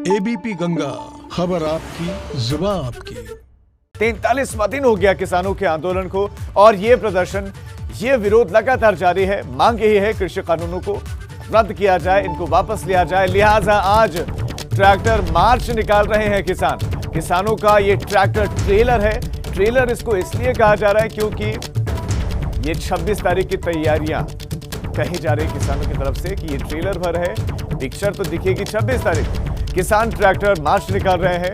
ABP Ganga, खबर आपकी, जुबान आपकी। 43वां दिन हो गया किसानों के आंदोलन को और ये प्रदर्शन, ये विरोध लगातार जारी है। मांग यही है कृषि कानूनों को रद्द किया जाए, इनको वापस लिया जाए। लिहाजा आज ट्रैक्टर मार्च निकाल रहे हैं किसान। किसानों का ये ट्रैक्टर ट्रेलर है। ट्रेलर इसको इसलिए कहा जा रहा है क्योंकि ये 26 तारीख की तैयारियां कही जा रही किसानों की तरफ से कि ये ट्रेलर भर है। पिक्चर तो दिखेगी 26 तारीख। किसान ट्रैक्टर मार्च निकाल रहे हैं।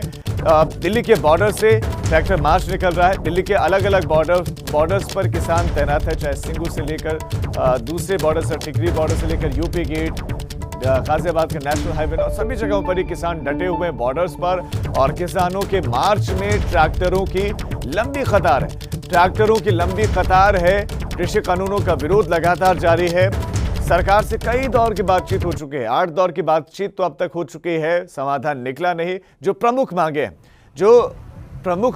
दिल्ली के बॉर्डर से ट्रैक्टर मार्च निकल रहा है। दिल्ली के अलग अलग बॉर्डर्स पर किसान तैनात है, चाहे सिंगू से लेकर दूसरे बॉर्डर से, टिकरी बॉर्डर से लेकर यूपी गेट, गाजियाबाद के नेशनल हाईवे और सभी जगहों पर ही किसान डटे हुए हैं बॉर्डर्स पर। और किसानों के मार्च में ट्रैक्टरों की लंबी कतार है। ट्रैक्टरों की लंबी कतार है। कृषि कानूनों का विरोध लगातार जारी है। सरकार से कई दौर की बातचीत हो चुकी है, 8 दौर की बातचीत तो अब तक हो चुकी है, समाधान निकला नहीं। जो प्रमुख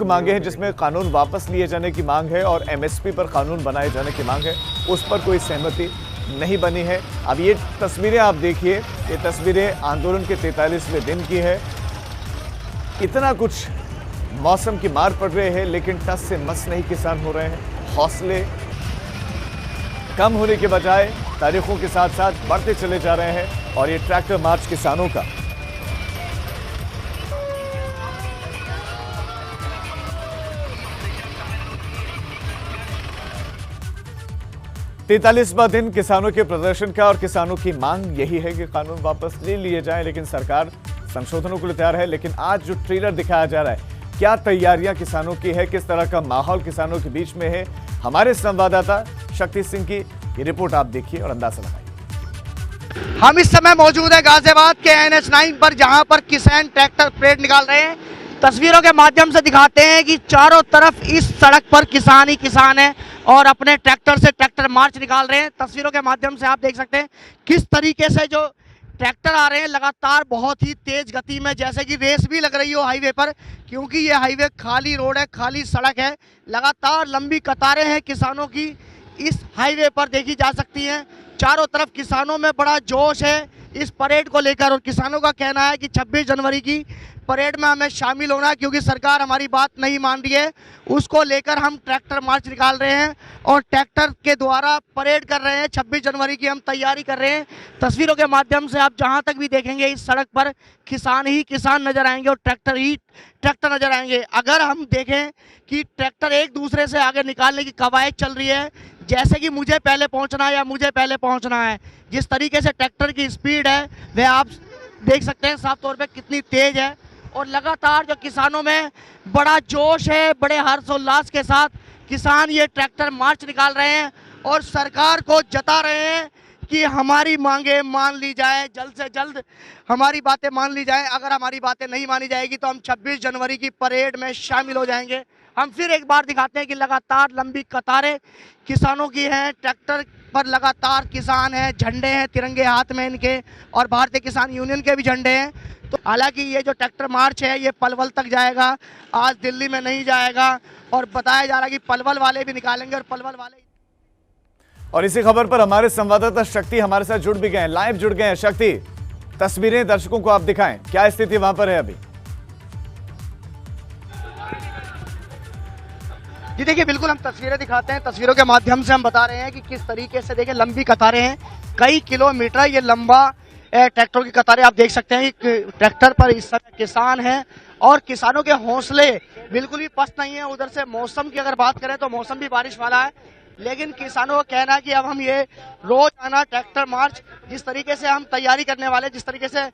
मांगे हैं जिसमें कानून वापस लिए जाने की मांग है और एमएसपी पर कानून बनाए जाने की मांग है, उस पर कोई सहमति नहीं बनी है। अब ये तस्वीरें आप देखिए, ये तस्वीरें आंदोलन के 43वें दिन की है। इतना कुछ मौसम की मार पड़ रही है, लेकिन टस से मस नहीं किसान हो रहे हैं। हौसले कम होने के बजाय तारीखों के साथ साथ बढ़ते चले जा रहे हैं। और ये ट्रैक्टर मार्च किसानों का तैंतालीसवां दिन किसानों के प्रदर्शन का। और किसानों की मांग यही है कि कानून वापस ले लिए जाएं, लेकिन सरकार संशोधनों को लिए तैयार है। लेकिन आज जो ट्रेलर दिखाया जा रहा है, क्या तैयारियां किसानों की है, किस तरह का माहौल किसानों के बीच में है, हमारे संवाददाता शक्ति सिंह की ये रिपोर्ट आप देखिए और अंदाजा लगाइए। हम इस समय मौजूद है गाजियाबाद के NH9 पर, जहां पर किसान ट्रैक्टर परेड निकाल रहे हैं। तस्वीरों के माध्यम से दिखाते हैं कि चारों तरफ इस सड़क पर किसान ही किसान है और अपने ट्रैक्टर से ट्रैक्टर मार्च निकाल रहे हैं। तस्वीरों के माध्यम से आप देख सकते हैं किस तरीके से जो ट्रैक्टर आ रहे हैं लगातार बहुत ही तेज गति में, जैसे कि रेस भी लग रही हो हाईवे पर, क्योंकि ये हाईवे खाली रोड है, खाली सड़क है। लगातार लंबी कतारें हैं किसानों की इस हाईवे पर देखी जा सकती हैं। चारों तरफ किसानों में बड़ा जोश है इस परेड को लेकर। और किसानों का कहना है कि 26 जनवरी की परेड में हमें शामिल होना है, क्योंकि सरकार हमारी बात नहीं मान रही है। उसको लेकर हम ट्रैक्टर मार्च निकाल रहे हैं और ट्रैक्टर के द्वारा परेड कर रहे हैं। 26 जनवरी की हम तैयारी कर रहे हैं। तस्वीरों के माध्यम से आप जहां तक भी देखेंगे इस सड़क पर किसान ही किसान नजर आएंगे और ट्रैक्टर ही ट्रैक्टर नजर आएंगे। अगर हम देखें कि ट्रैक्टर एक दूसरे से आगे निकालने की कवायद चल रही है, जैसे कि मुझे पहले पहुंचना है या मुझे पहले पहुंचना है, जिस तरीके से ट्रैक्टर की स्पीड है वह आप देख सकते हैं साफ तौर पे कितनी तेज है। और लगातार जो किसानों में बड़ा जोश है, बड़े हर्षोल्लास के साथ किसान ये ट्रैक्टर मार्च निकाल रहे हैं और सरकार को जता रहे हैं कि हमारी मांगे मान ली जाए, जल्द से जल्द हमारी बातें मान ली जाए। अगर हमारी बातें नहीं मानी जाएगी तो हम 26 जनवरी की परेड में शामिल हो जाएंगे। हम फिर एक बार दिखाते हैं कि लगातार लंबी कतारें किसानों की हैं। ट्रैक्टर पर लगातार किसान हैं, झंडे हैं तिरंगे हाथ में इनके, और भारतीय किसान यूनियन के भी झंडे हैं। तो हालांकि ये जो ट्रैक्टर मार्च है ये पलवल तक जाएगा, आज दिल्ली में नहीं जाएगा। और बताया जा रहा है कि पलवल वाले भी निकालेंगे और पलवल वाले। और इसी खबर पर हमारे संवाददाता शक्ति हमारे साथ जुड़ भी गए हैं, लाइव जुड़ गए हैं। शक्ति, तस्वीरें दर्शकों को आप दिखाएं, क्या स्थिति वहां पर है अभी? जी देखिए, बिल्कुल हम तस्वीरें दिखाते हैं। तस्वीरों के माध्यम से हम बता रहे हैं कि किस तरीके से देखिए लंबी कतारें हैं, कई किलोमीटर ये लंबा ट्रैक्टरों की कतारें आप देख सकते हैं। ट्रैक्टर पर इस समय किसान हैं और किसानों के हौसले बिल्कुल भी पस्त नहीं है। उधर से मौसम की अगर बात करें तो मौसम भी बारिश वाला है, लेकिन किसानों का कहना है कि अब हम ये रोजाना ट्रैक्टर मार्च जिस तरीके से हम तैयारी करने वाले, जिस तरीके से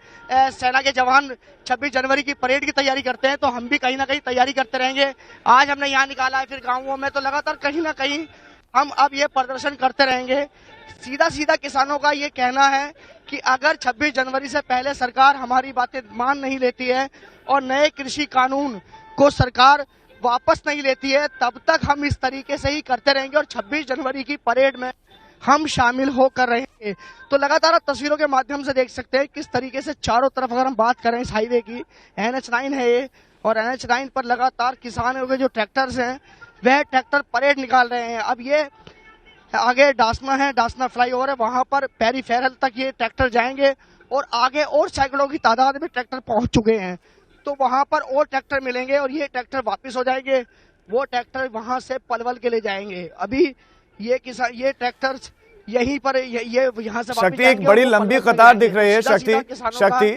सेना के जवान 26 जनवरी की परेड की तैयारी करते हैं, तो हम भी कहीं ना कहीं तैयारी करते रहेंगे। आज हमने यहाँ निकाला है, फिर गाँवों में, तो लगातार कहीं ना कहीं हम अब ये प्रदर्शन करते रहेंगे। सीधा सीधा किसानों का ये कहना है कि अगर 26 जनवरी से पहले सरकार हमारी बातें मान नहीं लेती है और नए कृषि कानून को सरकार वापस नहीं लेती है, तब तक हम इस तरीके से ही करते रहेंगे और 26 जनवरी की परेड में हम शामिल होकर रहेंगे। तो लगातार आप तस्वीरों के माध्यम से देख सकते हैं किस तरीके से चारों तरफ, अगर हम बात करें इस हाईवे की, NH9 है ये, और NH9 पर लगातार किसानों के जो ट्रैक्टर्स हैं वह ट्रैक्टर परेड निकाल रहे हैं। अब ये आगे डासना है, डासना फ्लाईओवर है, वहां पर पेरीफेरल तक ये ट्रैक्टर जाएंगे और आगे और सैकड़ों की तादाद में ट्रैक्टर पहुंच चुके हैं। तो वहां पर और ट्रैक्टर मिलेंगे और ये ट्रैक्टर वापस हो जाएंगे, वो ट्रैक्टर वहां से पलवल के लिए जाएंगे। अभी ये ट्रैक्टर यहीं पर ये यहाँ से शक्ति, एक बड़ी लंबी कतार दिख रही है। शक्ति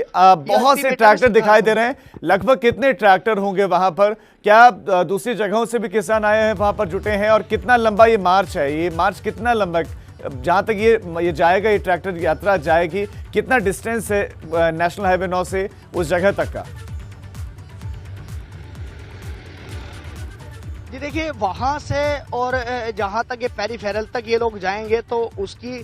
बहुत से ट्रैक्टर दिखाई दे रहे हैं। लगभग कितने ट्रैक्टर होंगे वहां पर? क्या दूसरी जगहों से भी किसान आए हैं वहां पर जुटे हैं? और कितना लंबा ये मार्च है? ये मार्च कितना लंबा, जहां तक ये जाएगा, ये ट्रैक्टर यात्रा जाएगी, कितना डिस्टेंस है नेशनल हाईवे 9 से उस जगह तक का? जी देखिए, वहां से और जहां तक ये पेरीफेरल तक ये लोग जाएंगे तो उसकी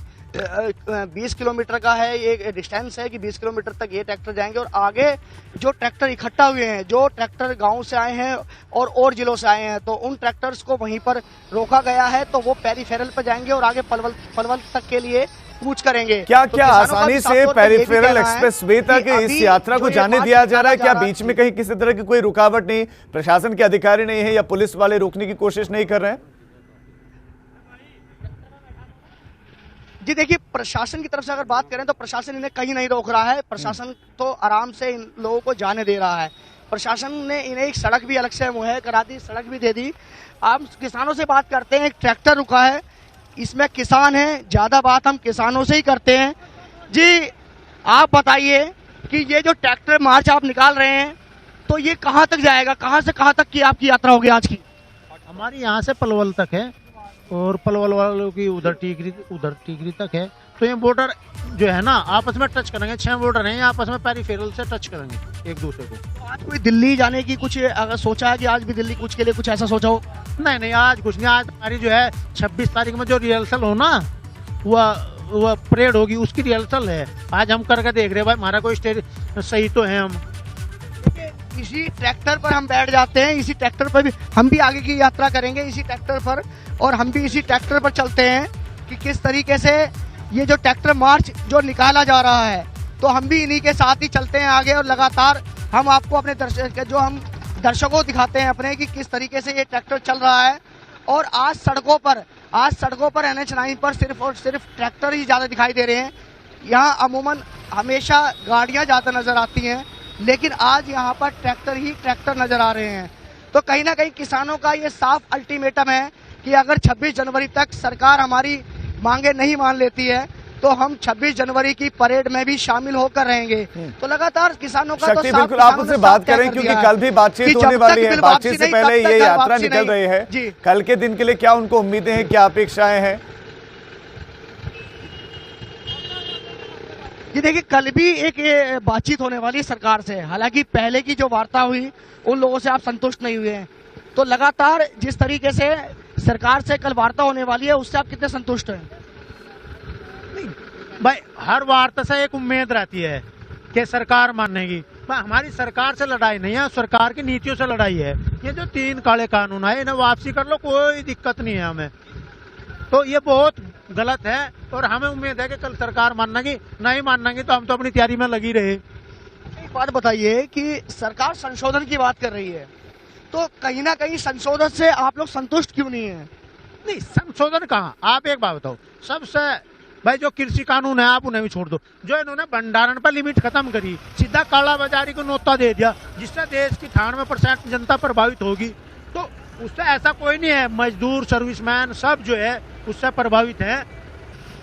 20 किलोमीटर का है ये डिस्टेंस है कि 20 किलोमीटर तक ये ट्रैक्टर जाएंगे। और आगे जो ट्रैक्टर इकट्ठा हुए हैं, जो ट्रैक्टर गांव से आए हैं और जिलों से आए हैं, तो उन ट्रैक्टर्स को वहीं पर रोका गया है। तो वो पेरीफेरल पर जाएंगे और आगे पलवल तक के लिए कूच करेंगे। क्या क्या आसानी से पेरिफेरल एक्सप्रेसवे तक इस यात्रा को जाने दिया जा रहा है? क्या बीच में कहीं किसी तरह की कोई रुकावट नहीं, प्रशासन के अधिकारी नहीं है या पुलिस वाले रोकने की कोशिश नहीं कर रहे हैं? जी देखिए, प्रशासन की तरफ से अगर बात करें तो प्रशासन इन्हें कहीं नहीं रोक रहा है। प्रशासन तो आराम से इन लोगों को जाने दे रहा है। प्रशासन ने इन्हें एक सड़क भी अलग से मुहैया करा दी, सड़क भी दे दी। आप किसानों से बात करते हैं, एक ट्रैक्टर रुका है, इसमें किसान हैं, ज्यादा बात हम किसानों से ही करते हैं। जी आप बताइए कि ये जो ट्रैक्टर मार्च आप निकाल रहे हैं तो ये कहाँ तक जाएगा, कहाँ से कहाँ तक की आपकी यात्रा होगी आज की? हमारी यहाँ से पलवल तक है और पलवल वालों की उधर टीकरी तक है। तो ये बॉर्डर जो है ना आपस में टच करेंगे, 6 बॉर्डर हैं, आपस में पेरिफेरल से टच करेंगे एक दूसरे को। तो आज कोई दिल्ली जाने की कुछ अगर सोचा है कि आज भी दिल्ली कुछ के लिए कुछ ऐसा सोचा हो? नहीं, आज कुछ नहीं। आज हमारी जो है 26 तारीख में जो रिहर्सल हो ना, वह परेड होगी, उसकी रिहर्सल है। आज हम करके देख रहे हैं भाई हमारा कोई स्टेज सही तो है। हम इसी ट्रैक्टर पर हम बैठ जाते हैं, इसी ट्रैक्टर पर भी हम भी आगे की यात्रा करेंगे इसी ट्रैक्टर पर, और हम भी इसी ट्रैक्टर पर चलते हैं कि किस तरीके से ये जो ट्रैक्टर मार्च जो निकाला जा रहा है, तो हम भी इन्हीं के साथ ही चलते हैं आगे। और लगातार हम आपको अपने दर्शकों को दिखाते हैं अपने कि किस तरीके से ये ट्रैक्टर चल रहा है। और आज सड़कों पर NH9 पर सिर्फ और सिर्फ ट्रैक्टर ही ज्यादा दिखाई दे रहे हैं। यहाँ अमूमन हमेशा गाड़ियां ज्यादा नजर आती हैं, लेकिन आज यहाँ पर ट्रैक्टर ही ट्रैक्टर नजर आ रहे हैं। तो कहीं ना कहीं किसानों का ये साफ अल्टीमेटम है कि अगर 26 जनवरी तक सरकार हमारी मांगे नहीं मान लेती है तो हम 26 जनवरी की परेड में भी शामिल होकर रहेंगे। तो लगातार किसानों का शक्ति, बिल्कुल आप उनसे बात करें क्योंकि कल भी बातचीत होने वाली है। बातचीत से पहले ये यात्रा निकल रही है, कल के दिन के लिए क्या उनको उम्मीदें हैं, क्या अपेक्षाएं हैं? ये देखिए, कल भी एक बातचीत होने वाली है सरकार से। हालांकि पहले की जो वार्ता हुई उन लोगों से आप संतुष्ट नहीं हुए हैं, तो लगातार जिस तरीके से सरकार से कल वार्ता होने वाली है उससे आप कितने संतुष्ट हैं? भाई हर वार्ता से एक उम्मीद रहती है कि सरकार मानेगी। हमारी सरकार से लड़ाई नहीं है, सरकार की नीतियों से लड़ाई है। ये जो 3 काले कानून आए इन्हें वापसी कर लो, कोई दिक्कत नहीं है हमें। तो ये बहुत गलत है और हमें उम्मीद है कि कल सरकार मानेगी। नहीं मानेगी तो हम तो अपनी तैयारी में लगी रहे। एक बात बताइए कि सरकार संशोधन की बात कर रही है, तो कहीं ना कहीं संशोधन से आप लोग संतुष्ट क्यों नहीं है? नहीं, संशोधन कहाँ? आप एक बात बताओ, सबसे भाई जो कृषि कानून है आप उन्हें भी छोड़ दो। जो इन्होंने भंडारण पर लिमिट खत्म करी, सीधा काला बाजारी को नोता दे दिया, जिससे देश की 98% जनता प्रभावित होगी। तो उससे ऐसा कोई नहीं है, मजदूर सर्विसमैन सब जो है उससे प्रभावित है।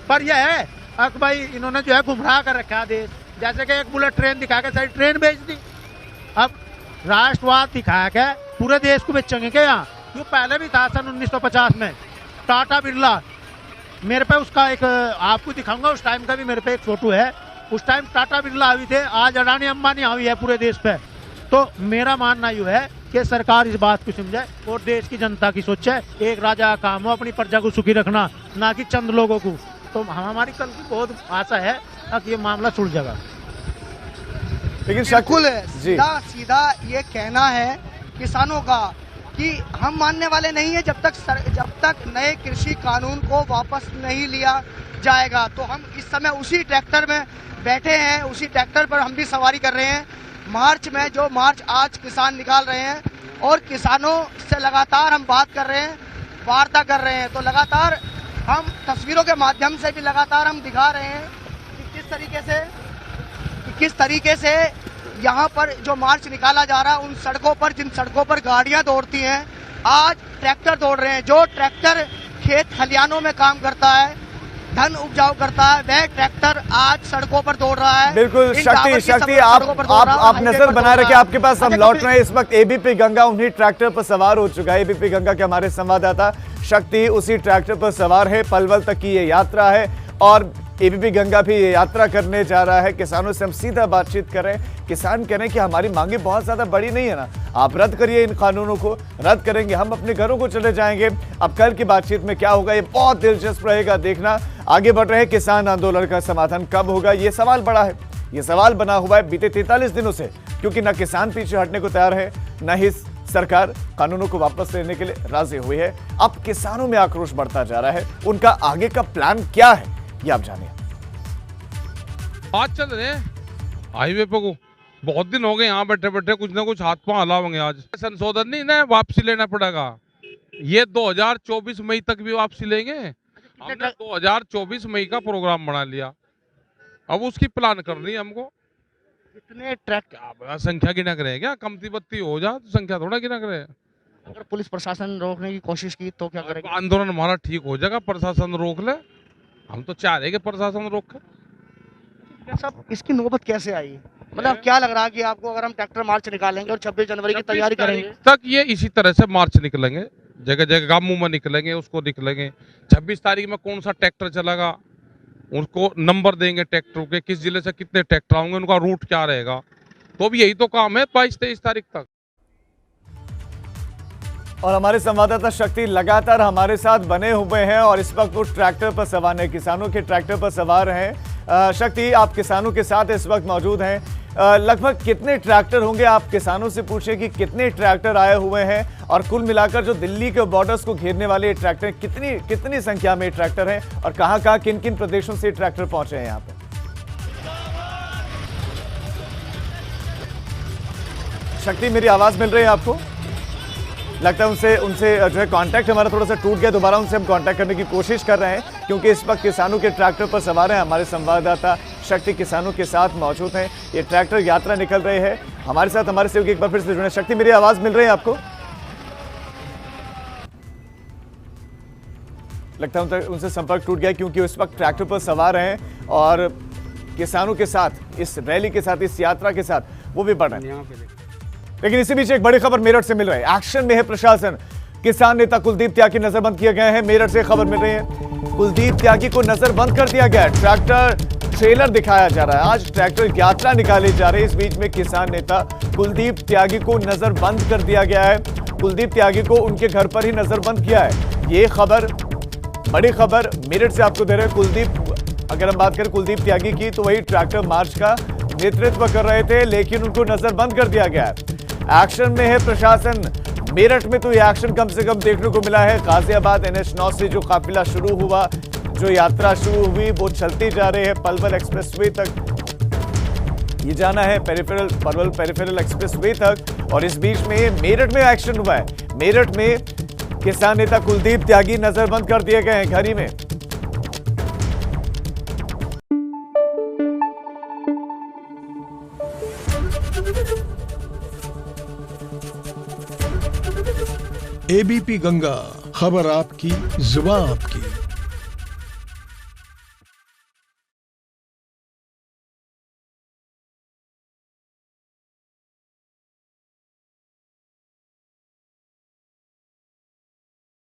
पर यह है अब भाई इन्होंने जो है गुमराह कर रखा है देश। जैसे कि एक बुलेट ट्रेन दिखा के सारी ट्रेन बेच दी, अब राष्ट्रवाद दिखा के पूरे देश को बेचेंगे क्या? यहाँ ये पहले भी था सन 1950 में। टाटा बिरला, मेरे पे उसका एक आपको दिखाऊंगा, उस टाइम का भी मेरे पे एक फोटो है। उस टाइम टाटा बिरला हावी थे, आज अडानी अंबानी हावी है पूरे देश पे। तो मेरा मानना यू है कि सरकार इस बात को समझे और देश की जनता की सोचे। एक राजा का काम हो अपनी प्रजा को सुखी रखना, ना कि चंद लोगों को। तो हमारी कल की बहुत आशा है कि ये मामला सुलझेगा। लेकिन बिल्कुल सीधा ये कहना है किसानों का कि हम मानने वाले नहीं है जब तक नए कृषि कानून को वापस नहीं लिया जाएगा। तो हम इस समय उसी ट्रैक्टर में बैठे हैं, उसी ट्रैक्टर पर हम भी सवारी कर रहे हैं। मार्च में जो मार्च आज किसान निकाल रहे हैं और किसानों से लगातार हम बात कर रहे हैं, वार्ता कर रहे हैं। तो लगातार हम तस्वीरों के माध्यम से भी लगातार हम दिखा रहे हैं कि किस तरीके से किस तरीके से यहाँ पर जो मार्च निकाला जा रहा है, उन सड़कों पर जिन सड़कों पर गाड़ियां दौड़ती हैं, आज ट्रैक्टर दौड़ रहे हैं। जो ट्रैक्टर खेत खलियानों में काम करता है, धन उपजाऊ करता है, वह ट्रैक्टर आज सड़कों पर दौड़ रहा है। बिल्कुल इन टावर की शक्ति सड़कों पर दौड़ रहा है, आप हाईवे नजर पर बना दौड़ रखे, रहा है। आपके पास हम अच्छा, लौट रहे हैं। इस वक्त एबीपी गंगा उन्हीं ट्रैक्टर पर सवार हो चुका है। एबीपी गंगा के हमारे संवाददाता शक्ति उसी ट्रैक्टर पर सवार है। पलवल तक की ये यात्रा है और एबीपी गंगा भी ये यात्रा करने जा रहा है। किसानों से हम सीधा बातचीत कर रहे हैं। किसान कह रहे हैं कि हमारी मांगे बहुत ज्यादा बड़ी नहीं है ना, आप रद्द करिए इन कानूनों को, रद्द करेंगे हम अपने घरों को चले जाएंगे। अब कल की बातचीत में क्या होगा, ये बहुत दिलचस्प रहेगा देखना। आगे बढ़ रहे किसान आंदोलन का समाधान कब होगा, ये सवाल बड़ा है, ये सवाल बना हुआ है बीते 43 दिनों से, क्योंकि न किसान पीछे हटने को तैयार है, न ही सरकार कानूनों को वापस लेने के लिए राजी हुई है। अब किसानों में आक्रोश बढ़ता जा रहा है। उनका आगे का प्लान क्या है, ये आप जानिए। आज चल रहे हैं हाईवे पे को, बहुत दिन हो गए यहाँ बैठे बैठे, कुछ ना कुछ हाथ पांव हलावेंगे। आज संशोधन नहीं ना, वापसी लेना पड़ेगा। ये 2024 मई तक भी वापसी लेंगे। हमने 2024 मई का प्रोग्राम बना लिया, अब उसकी प्लान करनी है हमको। कितने ट्रैक, क्या संख्या गिना करे क्या, कमती बत्ती हो जा तो संख्या थोड़ा गिना करे। अगर पुलिस प्रशासन रोकने की कोशिश की तो क्या करेंगे? आंदोलन हमारा ठीक हो जाएगा, प्रशासन रोक ले। हम तो चाह रहे कि प्रशासन रोके। सब इसकी नौबत कैसे आई, मतलब क्या लग रहा है कि आपको, अगर हम ट्रैक्टर मार्च निकालेंगे और 26 जनवरी की तैयारी करेंगे तक ये इसी तरह से मार्च निकलेंगे, जगह जगह गांवों में निकलेंगे, उसको निकलेंगे। 26 तारीख में कौन सा ट्रैक्टर चलेगा, उसको नंबर देंगे ट्रैक्टर के, किस जिले से कितने ट्रैक्टर आएंगे, उनका रूट क्या रहेगा। तो अब यही तो काम है 22-23 तारीख तक। और हमारे संवाददाता शक्ति लगातार हमारे साथ बने हुए हैं और इस वक्त वो ट्रैक्टर पर सवार हैं, किसानों के ट्रैक्टर पर सवार हैं। शक्ति, आप किसानों के साथ इस वक्त मौजूद हैं। लगभग कितने ट्रैक्टर होंगे, आप किसानों से पूछे कि कितने ट्रैक्टर आए हुए हैं और कुल मिलाकर जो दिल्ली के बॉर्डर्स को घेरने वाले ये ट्रैक्टर कितनी संख्या में ट्रैक्टर हैं और कहां-कहां किन-किन प्रदेशों से ट्रैक्टर पहुंचे हैं यहाँ पे? शक्ति, मेरी आवाज मिल रही है आपको? लगता है उनसे जो है कांटेक्ट हमारा थोड़ा सा टूट गया। दोबारा उनसे हम कांटेक्ट करने की कोशिश कर रहे हैं, क्योंकि इस वक्त किसानों के ट्रैक्टर पर सवार हैं। हमारे संवाददाता शक्ति किसानों के साथ मौजूद हैं। ये ट्रैक्टर यात्रा निकल रहे हैं। हमारे साथ हमारे सहयोगी एक बार फिर से जुड़े। शक्ति, मेरी आवाज मिल रही है आपको? लगता है उनसे संपर्क टूट गया, क्योंकि इस वक्त ट्रैक्टर पर सवार हैं और किसानों के साथ, इस रैली के साथ, इस यात्रा के साथ वो भी बढ़ रहे हैं। लेकिन इसी बीच एक बड़ी खबर मेरठ से मिल रही है। एक्शन में है प्रशासन। किसान नेता कुलदीप त्यागी नजरबंद किए गए हैं। मेरठ से खबर मिल रही है, कुलदीप त्यागी को नजरबंद कर दिया गया है। ट्रैक्टर ट्रेलर दिखाया जा रहा है। आज ट्रैक्टर यात्रा निकाली जा रही है। इस बीच में किसान नेता कुलदीप त्यागी को नजरबंद कर दिया गया है। कुलदीप त्यागी को उनके घर पर ही नजरबंद किया है। ये खबर, बड़ी खबर मेरठ से आपको दे रहे हैं। कुलदीप, अगर हम बात करें कुलदीप त्यागी की, तो वही ट्रैक्टर मार्च का नेतृत्व कर रहे थे, लेकिन उनको नजरबंद कर दिया गया है। एक्शन में है प्रशासन। मेरठ में तो ये एक्शन कम से कम देखने को मिला है। गाजियाबाद NH9 से जो काफिला शुरू हुआ, जो यात्रा शुरू हुई, वो चलती जा रही है पलवल एक्सप्रेसवे तक। ये जाना है पलवल पेरिफेरल एक्सप्रेसवे तक। और इस बीच में मेरठ में एक्शन हुआ है। मेरठ में किसान नेता कुलदीप त्यागी नजरबंद कर दिए गए हैं घर ही में। एबीपी गंगा, खबर आपकी, जुबान आपकी।